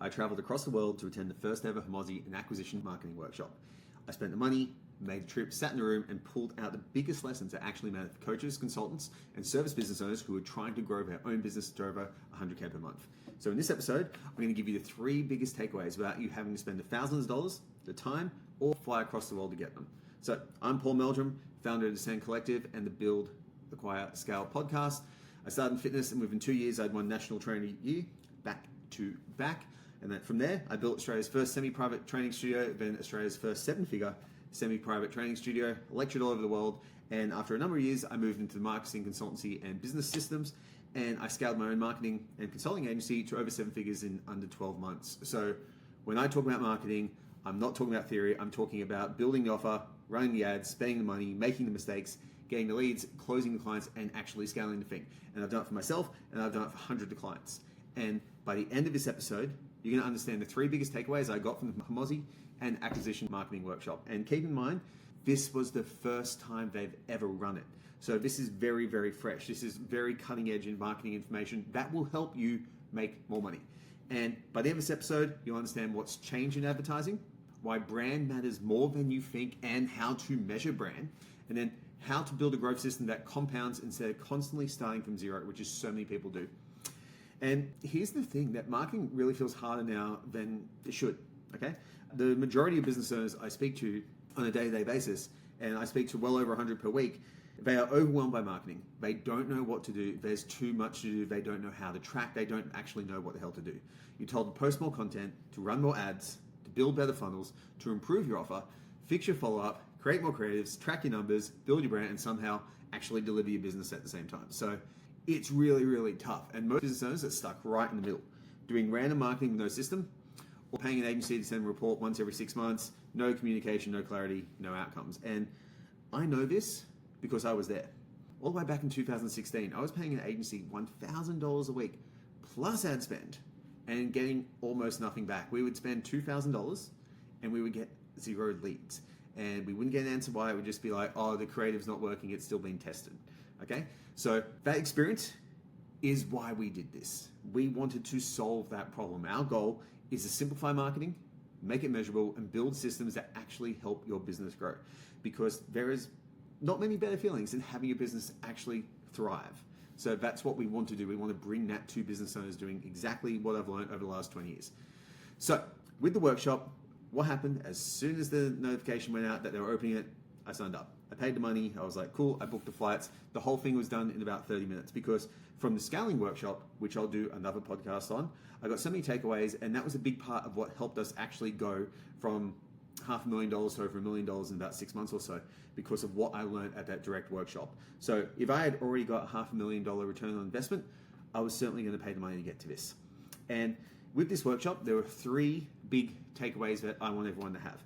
I traveled across the world to attend the first ever Hormozi and Acquisition Marketing workshop. I spent the money, made the trip, sat in the room, and pulled out the biggest lessons that actually mattered for coaches, consultants, and service business owners who are trying to grow their own business to over 100K per month. So in this episode, I'm going to give you the 3 biggest takeaways without you having to spend the thousands of dollars, the time, or fly across the world to get them. So I'm Paul Meldrum, founder of the Descend Collective and the Build, Acquire, Scale podcast. I started in fitness, and within 2 years, I'd won National Trainer of the Year, back to back. And then from there, I built Australia's first semi-private training studio, then Australia's first 7-figure semi-private training studio, lectured all over the world. And after a number of years, I moved into the marketing, consultancy, and business systems. And I scaled my own marketing and consulting agency to over 7 figures in under 12 months. So when I talk about marketing, I'm not talking about theory. I'm talking about building the offer, running the ads, spending the money, making the mistakes, getting the leads, closing the clients, and actually scaling the thing. And I've done it for myself, and I've done it for hundreds of clients. And by the end of this episode, you're going to understand the 3 biggest takeaways I got from the Hormozi and Acquisition Marketing workshop. And keep in mind, this was the first time they've ever run it. So this is very, very fresh. This is very cutting edge in marketing information that will help you make more money. And by the end of this episode, you'll understand what's changed in advertising, why brand matters more than you think, and how to measure brand, and then how to build a growth system that compounds instead of constantly starting from zero, which is so many people do. And here's the thing, that marketing really feels harder now than it should, okay? The majority of business owners I speak to on a day-to-day basis, and I speak to well over 100 per week, they are overwhelmed by marketing. They don't know what to do. There's too much to do. They don't know how to track. They don't actually know what the hell to do. You're told to post more content, to run more ads, to build better funnels, to improve your offer, fix your follow-up, create more creatives, track your numbers, build your brand, and somehow actually deliver your business at the same time. So it's really, really tough. And most business owners are stuck right in the middle, doing random marketing with no system, or paying an agency to send a report once every 6 months, no communication, no clarity, no outcomes. And I know this because I was there. All the way back in 2016, I was paying an agency $1,000 a week plus ad spend and getting almost nothing back. We would spend $2,000 and we would get 0 leads. And we wouldn't get an answer why. It would just be like, oh, the creative's not working, it's still being tested. Okay? So that experience is why we did this. We wanted to solve that problem. Our goal is to simplify marketing, make it measurable, and build systems that actually help your business grow. Because there is not many better feelings than having your business actually thrive. So that's what we want to do. We want to bring that to business owners doing exactly what I've learned over the last 20 years. So with the workshop, what happened, as soon as the notification went out that they were opening it, I signed up. I paid the money. I was like, cool. I booked the flights. The whole thing was done in about 30 minutes because from the scaling workshop, which I'll do another podcast on, I got so many takeaways, and that was a big part of what helped us actually go from $500,000 to over $1 million in about 6 months or so because of what I learned at that direct workshop. So if I had already got a $500,000 return on investment, I was certainly going to pay the money to get to this. And with this workshop, there were 3 big takeaways that I want everyone to have.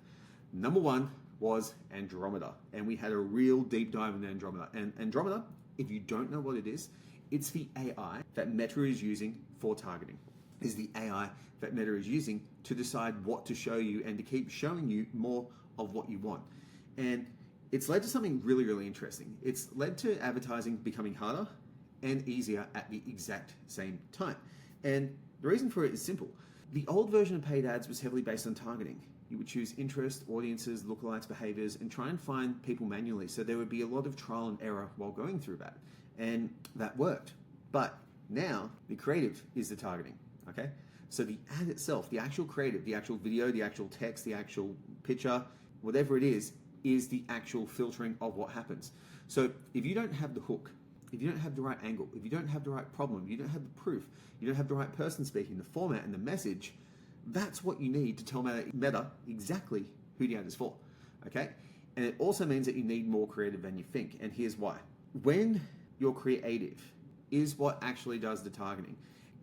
Number 1 was Andromeda, and we had a real deep dive in Andromeda. And Andromeda, if you don't know what it is, it's the AI that Meta is using for targeting. Is the AI that Meta is using to decide what to show you and to keep showing you more of what you want. And it's led to something really, really interesting. It's led to advertising becoming harder and easier at the exact same time. And the reason for it is simple. The old version of paid ads was heavily based on targeting. You would choose interest, audiences, lookalikes, behaviors, and try and find people manually. So there would be a lot of trial and error while going through that. And that worked. But now the creative is the targeting. Okay? So the ad itself, the actual creative, the actual video, the actual text, the actual picture, whatever it is the actual filtering of what happens. So if you don't have the hook, if you don't have the right angle, if you don't have the right problem, you don't have the proof, you don't have the right person speaking, the format and the message, that's what you need to tell Meta exactly who the ad is for, okay? And it also means that you need more creative than you think, and here's why. When your creative is what actually does the targeting,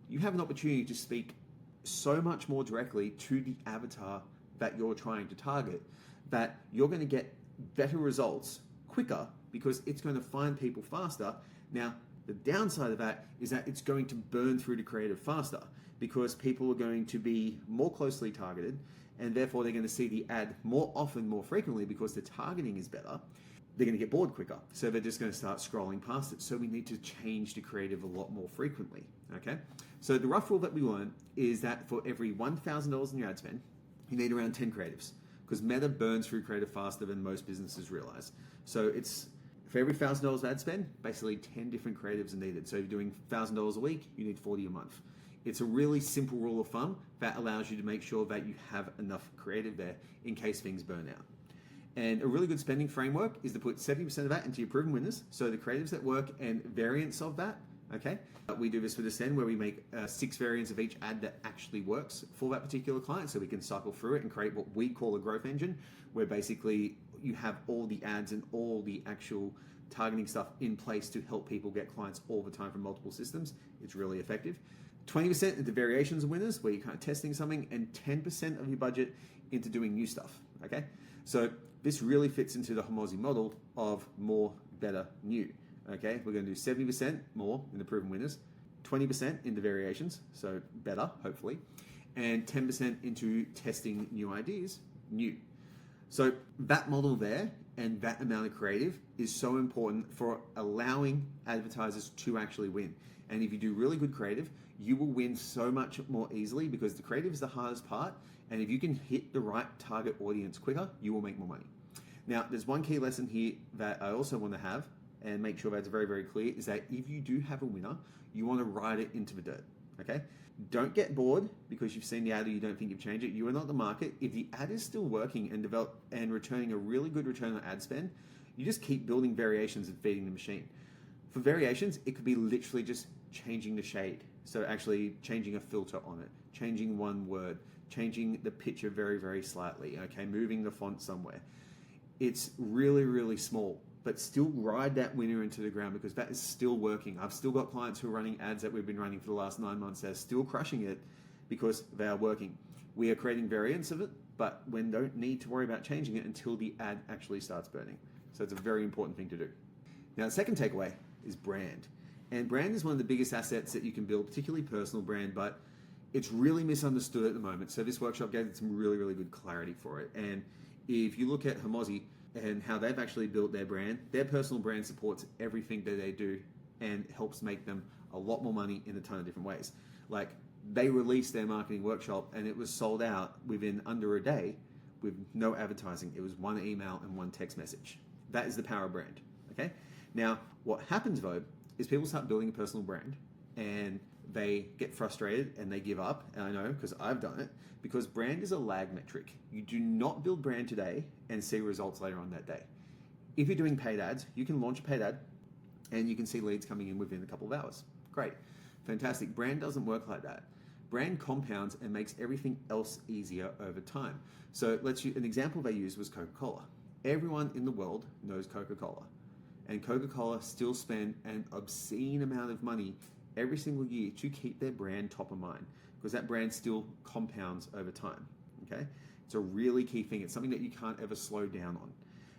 you have an opportunity to speak so much more directly to the avatar that you're trying to target that you're going to get better results quicker because it's going to find people faster. Now, the downside of that is that it's going to burn through the creative faster because people are going to be more closely targeted, and therefore they're going to see the ad more often, more frequently because the targeting is better. they're going to get bored quicker. So they're just going to start scrolling past it. So we need to change the creative a lot more frequently, okay? So the rough rule that we learn is that for every $1,000 in your ad spend, you need around 10 creatives, because Meta burns through creative faster than most businesses realize. So it's for every $1,000 ad spend, basically 10 different creatives are needed. So if you're doing $1,000 a week, you need 40 a month. It's a really simple rule of thumb that allows you to make sure that you have enough creative there in case things burn out. And a really good spending framework is to put 70% of that into your proven winners. So the creatives that work and variants of that, okay? We do this with Ascend where we make 6 variants of each ad that actually works for that particular client, so we can cycle through it and create what we call a growth engine, where basically you have all the ads and all the actual targeting stuff in place to help people get clients all the time from multiple systems. It's really effective. 20% into variations of winners, where you're kind of testing something, and 10% of your budget into doing new stuff, okay? So this really fits into the Hormozi model of more, better, new. Okay, we're going to do 70% more in the proven winners, 20% into variations, so better, hopefully, and 10% into testing new ideas, new. So that model there and that amount of creative is so important for allowing advertisers to actually win. And if you do really good creative, you will win so much more easily, because the creative is the hardest part. And if you can hit the right target audience quicker, you will make more money. Now, there's one key lesson here that I also want to have and make sure that's very, very clear, is that if you do have a winner, you want to ride it into the dirt, okay? Don't get bored because you've seen the ad or you don't think you've changed it. You are not the market. If the ad is still working and returning a really good return on ad spend, you just keep building variations and feeding the machine. For variations, it could be literally just changing the shade. So actually changing a filter on it, changing one word, changing the picture very, very slightly, okay? Moving the font somewhere. It's really, really small, but still ride that winner into the ground, because that is still working. I've still got clients who are running ads that we've been running for the last 9 months that are still crushing it because they are working. We are creating variants of it, but we don't need to worry about changing it until the ad actually starts burning. So it's a very important thing to do. Now, the second takeaway is brand. And brand is one of the biggest assets that you can build, particularly personal brand, but it's really misunderstood at the moment. So this workshop gave some really, really good clarity for it. And if you look at Hormozi and how they've actually built their brand, their personal brand supports everything that they do and helps make them a lot more money in a ton of different ways. Like, they released their marketing workshop and it was sold out within under a day with no advertising. It was one email and one text message. That is the power of brand, okay? Now, what happens though is people start building a personal brand and they get frustrated and they give up. And I know, because I've done it, because brand is a lag metric. You do not build brand today and see results later on that day. If you're doing paid ads, you can launch a paid ad and you can see leads coming in within a couple of hours. Great, fantastic. Brand doesn't work like that. Brand compounds and makes everything else easier over time. So an example they used was Coca-Cola. Everyone in the world knows Coca-Cola. And Coca-Cola still spend an obscene amount of money every single year to keep their brand top of mind, because that brand still compounds over time, okay? It's a really key thing. It's something that you can't ever slow down on.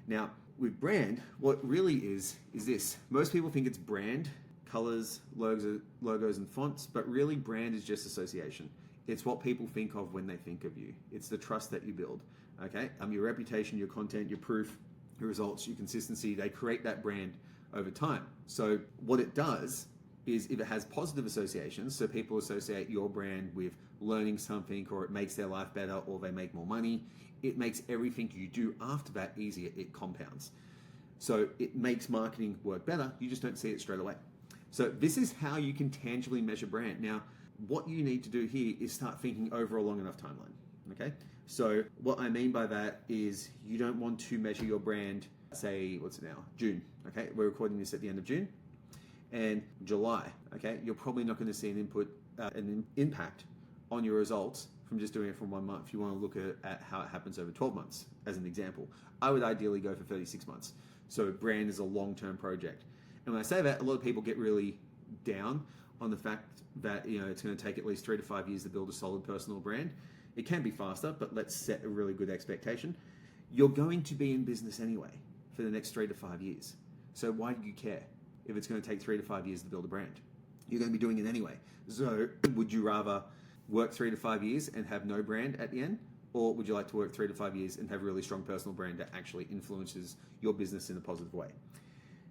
Now, with brand, what really is this. Most people think it's brand, colors, logos and fonts, but really brand is just association. It's what people think of when they think of you. It's the trust that you build, okay? Your reputation, your content, your proof, your results, your consistency, they create that brand over time. So what it does is, if it has positive associations, so people associate your brand with learning something, or it makes their life better, or they make more money, it makes everything you do after that easier. It compounds. So it makes marketing work better. You just don't see it straight away. So this is how you can tangibly measure brand. Now, what you need to do here is start thinking over a long enough timeline, okay? So what I mean by that is, you don't want to measure your brand, say, what's it now? June, okay? We're recording this at the end of June. And July, okay? You're probably not going to see an impact on your results from just doing it from 1 month. You want to look at how it happens over 12 months, as an example. I would ideally go for 36 months. So brand is a long-term project. And when I say that, a lot of people get really down on the fact that, it's going to take at least 3 to 5 years to build a solid personal brand. It can be faster, but let's set a really good expectation. You're going to be in business anyway for the next 3 to 5 years. So why do you care if it's going to take 3 to 5 years to build a brand? You're going to be doing it anyway. So would you rather work 3 to 5 years and have no brand at the end, Or would you like to work 3 to 5 years and have a really strong personal brand that actually influences your business in a positive way?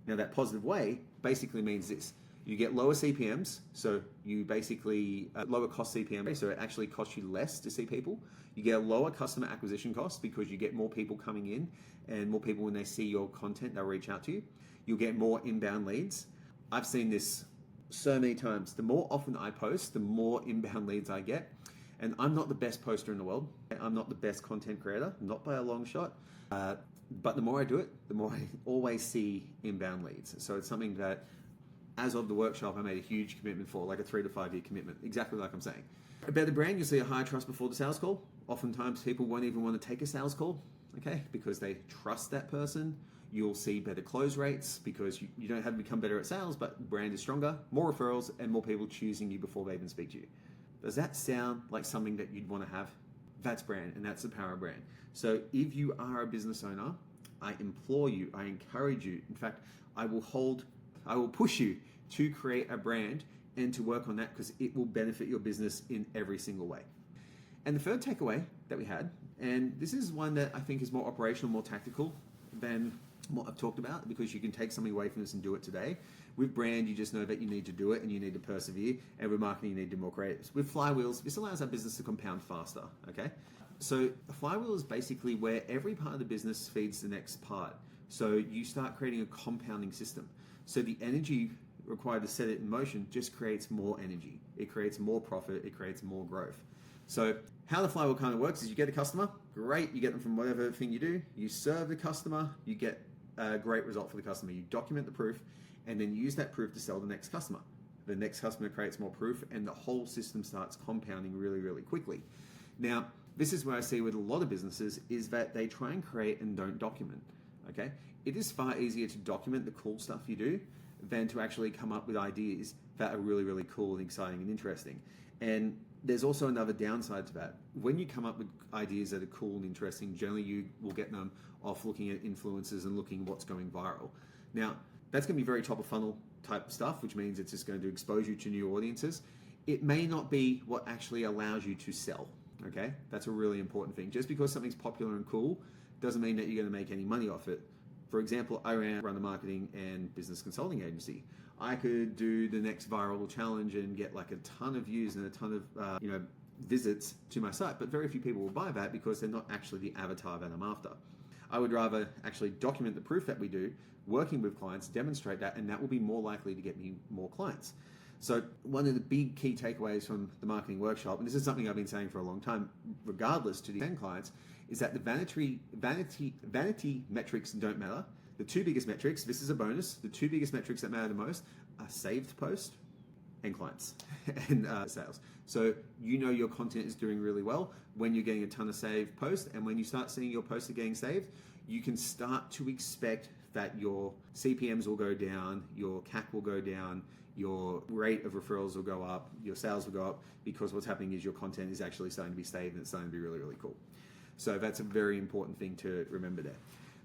Now, that positive way basically means this. You get lower CPMs, so you basically lower cost CPM, so it actually costs you less to see people. You get a lower customer acquisition cost because you get more people coming in, and more people, when they see your content, they'll reach out to you. You'll get more inbound leads. I've seen this so many times. The more often I post, the more inbound leads I get. And I'm not the best poster in the world. I'm not the best content creator, not by a long shot. But the more I do it, the more I always see inbound leads. So it's something that, as of the workshop, I made a huge commitment for, like a 3 to 5 year commitment, exactly like I'm saying. A better brand, you'll see a higher trust before the sales call. Oftentimes people won't even want to take a sales call, okay, because they trust that person. You'll see better close rates because you don't have to become better at sales, but brand is stronger, more referrals, and more people choosing you before they even speak to you. Does that sound like something that you'd want to have? That's brand, and that's the power of brand. So if you are a business owner, I implore you, I encourage you, in fact, I will push you to create a brand and to work on that, because it will benefit your business in every single way. And the third takeaway that we had, and this is one that I think is more operational, more tactical than what I've talked about, because you can take something away from this and do it today. With brand, you just know that you need to do it and you need to persevere. And with marketing, you need to do more creatives. With flywheels, this allows our business to compound faster, okay? So a flywheel is basically where every part of the business feeds the next part. So you start creating a compounding system. So the energy required to set it in motion just creates more energy. It creates more profit. It creates more growth. So how the flywheel kind of works is you get a customer, great, you get them from whatever thing you do, you serve the customer, you get a great result for the customer, you document the proof, and then use that proof to sell the next customer. The next customer creates more proof, and the whole system starts compounding really, really quickly. Now, this is where I see with a lot of businesses is that they try and create and don't document, okay? It is far easier to document the cool stuff you do than to actually come up with ideas that are really, really cool and exciting and interesting. And there's also another downside to that. When you come up with ideas that are cool and interesting, generally you will get them off looking at influencers and looking what's going viral. Now, that's going to be very top of funnel type stuff, which means it's just going to expose you to new audiences. It may not be what actually allows you to sell, okay? That's a really important thing. Just because something's popular and cool doesn't mean that you're going to make any money off it. For example, I run a marketing and business consulting agency. I could do the next viral challenge and get like a ton of views and a ton of visits to my site, but very few people will buy that because they're not actually the avatar that I'm after. I would rather actually document the proof that we do, working with clients, demonstrate that, and that will be more likely to get me more clients. So one of the big key takeaways from the marketing workshop, and this is something I've been saying for a long time, regardless to the end clients, is that the vanity metrics don't matter. The two biggest metrics, this is a bonus, the two biggest metrics that matter the most are saved post and clients and sales. So you know your content is doing really well when you're getting a ton of saved posts, and when you start seeing your posts are getting saved, you can start to expect that your CPMs will go down, your CAC will go down, your rate of referrals will go up, your sales will go up, because what's happening is your content is actually starting to be saved and it's starting to be really, really cool. So that's a very important thing to remember there.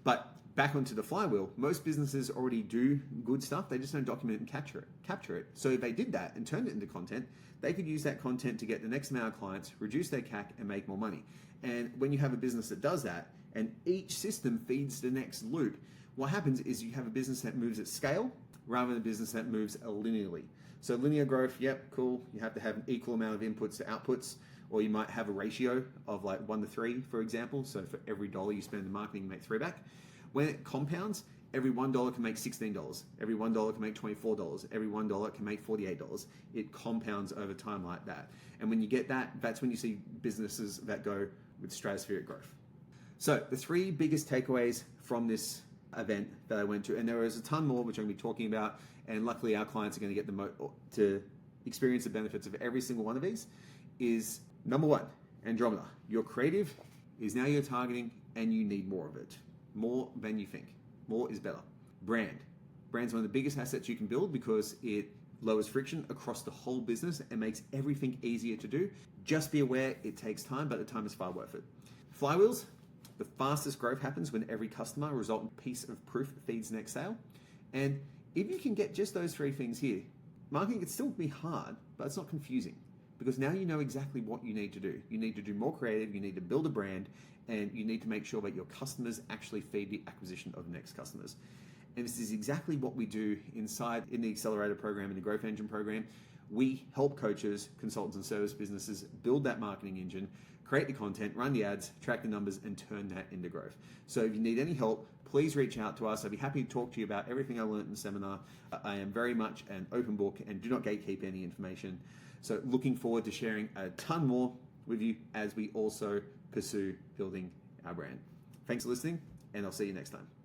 But back onto the flywheel, most businesses already do good stuff, they just don't document and capture it. So if they did that and turned it into content, they could use that content to get the next amount of clients, reduce their CAC, and make more money. And when you have a business that does that, and each system feeds the next loop, what happens is you have a business that moves at scale rather than a business that moves linearly. So linear growth, yep, cool. You have to have an equal amount of inputs to outputs, or you might have a ratio of like 1 to 3, for example. So for every $1 you spend in marketing, you make 3 back. When it compounds, every $1 can make $16. Every $1 can make $24. Every $1 can make $48. It compounds over time like that. And when you get that, that's when you see businesses that go with stratospheric growth. So the 3 biggest takeaways from this event that I went to, and there is a ton more which I'm going to be talking about, and luckily our clients are going to get to experience the benefits of every single one of these, is number 1, Andromeda. Your creative is now your targeting, and you need more of it. More than you think. More is better. Brand. Brand's one of the biggest assets you can build because it lowers friction across the whole business and makes everything easier to do. Just be aware it takes time, but the time is far worth it. Flywheels. The fastest growth happens when every customer resultant piece of proof feeds the next sale. And if you can get just those 3 things here, marketing can still be hard, but it's not confusing because now you know exactly what you need to do. You need to do more creative, you need to build a brand, and you need to make sure that your customers actually feed the acquisition of next customers. And this is exactly what we do in the Accelerator program, in the Growth Engine program. We help coaches, consultants, and service businesses build that marketing engine, create the content, run the ads, track the numbers, and turn that into growth. So if you need any help, please reach out to us. I'd be happy to talk to you about everything I learned in the seminar. I am very much an open book and do not gatekeep any information. So looking forward to sharing a ton more with you as we also pursue building our brand. Thanks for listening, and I'll see you next time.